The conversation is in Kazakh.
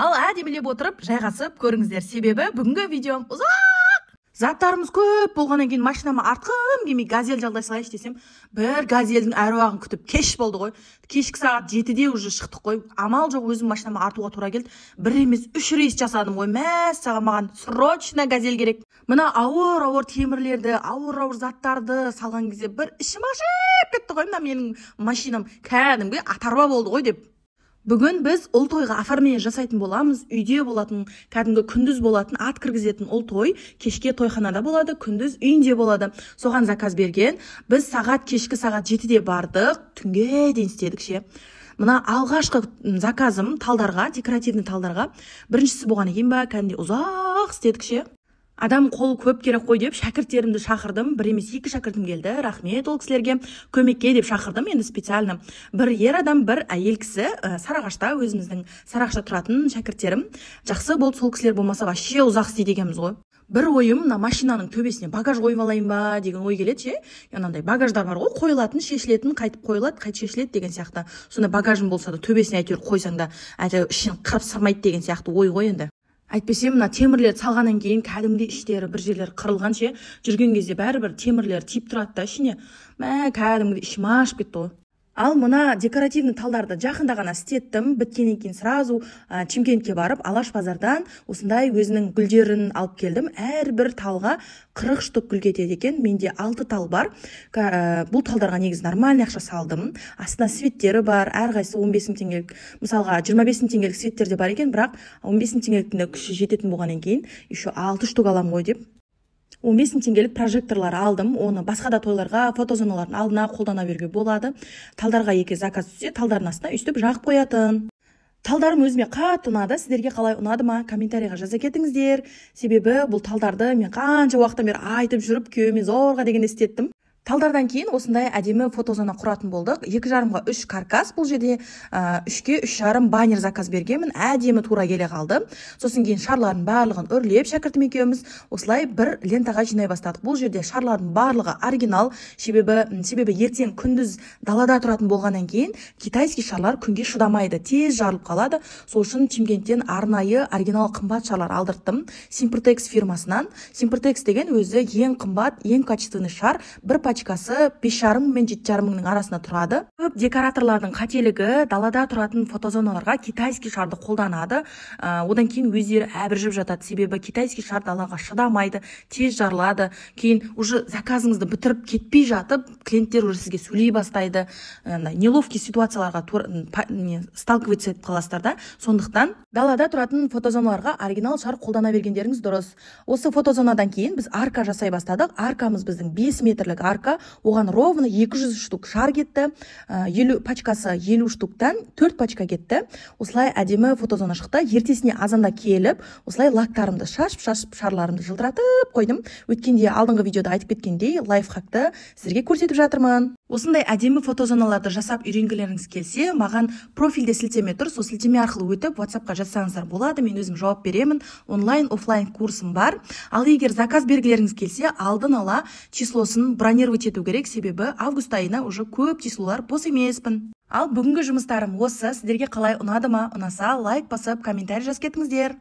Ал әдемілеп отырып жайғасып көріңіздер, себебі бүгінгі видеом ұзақ. Заттарымыз көп болғаннан кейін машинама артқым келмей газель жалдай салайыншы десем, бір газельдің әруағын күтіп кеш болды ғой. Кешкі сағат 7-де уже шықтық қой. Амал жоқ, өзім машинама артуға тура келді. Бір емес 3 рейс жасадым ғой. Мәссаған, маған срочно газель керек. Мына ауыр темірлерді, ауыр заттарды салған кезде бір ішім ашып кетті ғой. Мына менің машинам кәдімгі атарба болды ғой деп. Бүгін біз ұл тойға оформление жасайтын боламыз. Үйде болатын, кәдімгі күндіз болатын, ат кіргізетін ұл той кешке тойханада болады, күндіз үйінде болады. Соған заказ берген. Біз кешкі сағат 7-де бардық, түнге дейін істедік ше. Мына алғашқы заказым талдарға, декоративный талдарға. Біріншісі болған екен ба, кәдімгі ұзақ істедік ше. Адам қолы көп керек қой деп шәкірттерімді шақырдым. Бір емес 2 шәкіртім келді. Рахмет ол кісілерге, көмекке деп шақырдым. Енді специально бір ер адам, бір әйел кісі. Сарыағашта, өзіміздің Сарыағашта тұратын шәкірттерім. Жақсы болды, сол кісілер болмаса вообще ұзақ істейді екенбіз ғой. Бір ойым, мына машинаның төбесіне багаж қойып алайын ба деген ой келеді ше. Анандай багаждар бар ғой, қойылатын, шешілетін, қайтып қойылады, қайт шешіледі деген сияқты. Сонда багажым болса да төбесіне әйтеуір қойсаң да, әйтеуір ішін қырып сырмайды деген сияқты ой ғой енді. Әйтпесе мына темірлер салғаннан кейін кәдімгідей іштері бір жерлер қырылған ше, жүрген кезде бәрібір темірлер тиіп тұрады да ішіне. Кәдімгідей ішім ашып кетті ғой. Ал мына декоративный талдарды жақында ғана істеттім. Біткеннен кейін сразу Чимкентке барып, Алаш базардан осындай өзінің гүлдерін алып келдім. Әрбір талға 40 штук гүл кетеді екен. Менде 6 тал бар. Бұл талдарға негізі нормальный ақша салдым. Астына светтері бар. Әрқайсысы 15 мың теңгелік. Мысалға 25 мың теңгелік светтер де бар екен, бірақ 15 мың теңгеліктің күші жететін болғаннан кейін еще 6 штук аламын ғой деп 15 мың теңгелік прожекторлар алдым. Оны басқа да тойларға, фотозоналардың алдына қолдана беруге болады. Талдарға екі заказ түссе, талдардың астына үстіп жағып қоятын. Талдарым өзіме қатты ұнады. Сіздерге қалай ұнады ма? Комментарийға жаза кетіңіздер. Себебі бұл талдарды мен қанша уақыттан бері айтып жүріп, күйеуіме зорға деген істеттім. Талдардан кейін осындай әдемі фотозона құратын болдық. 2,5-ға 3 каркас, бұл жерде 3-ке 3,5 баннер заказ бергенмін. Әдемі тура келе қалды. Сосын кейін шарлардың барлығын үрлеп шәкіртім екеуміз осылай бір лентаға жинай бастадық. Бұл жерде шарлардың барлығы оригинал, себебі ертең күндіз далада тұратын болғаннан кейін китайский шарлар күнге шыдамайды, тез жарылып қалады. Сол үшін Чимкенттен арнайы оригинал қымбат шарлар алдырттым. Simpertex фирмасынан. Simpertex деген өзі ең қымбат, ең качественный шар. Бір пачкасы 5,5 мен 7,5 мыңның арасында тұрады. Көп декораторлардың қателігі далада тұратын фотозоналарға китайский шарды қолданады. Одан кейін өздері әбіржіп жатады. Себебі китайский шар далаға шыдамайды, тез жарылады. Кейін уже заказыңызды бітіріп кетпей жатып, клиенттер уже сізге сөйлей бастайды. Неловкий ситуацияларға сталкиваться етіп қаласыздар да. Сондықтан далада тұратын фотозоналарға оригинал шар қолдана бергендеріңіз дұрыс. Осы фотозонадан кейін біз арка жасай бастадық. Аркамыз біздің 5 метрлік арка. Оған ровно 200 штук шар кетті. Пачкасы 50 штуктан 4 пачка кетті. Осылай әдемі фотозона шықты. Ертесіне азанда келіп, осылай лактарымды шашып, шарларымды жылтыратып қойдым. Өткенде алдыңғы видеода айтып кеткендей лайфхакты сіздерге көрсетіп жатырмын. Осындай әдемі фотозоналарды жасап үйренгілеріңіз келсе, маған профильде сілтеме тұр. Сол сілтеме арқылы өтіп WhatsApp-қа жазсаңыздар болады. Мен өзім жауап беремін. Онлайн, офлайн курсым бар. Ал егер заказ бергілеріңіз келсе, алдын ала числосын бронировать ету керек, себебі август айына уже көп числолар бос емеспін. Ал бүгінгі жұмыстарым осы. Сіздерге қалай ұнады ма? Ұнаса лайк басып, комментарий жазып кетіңіздер.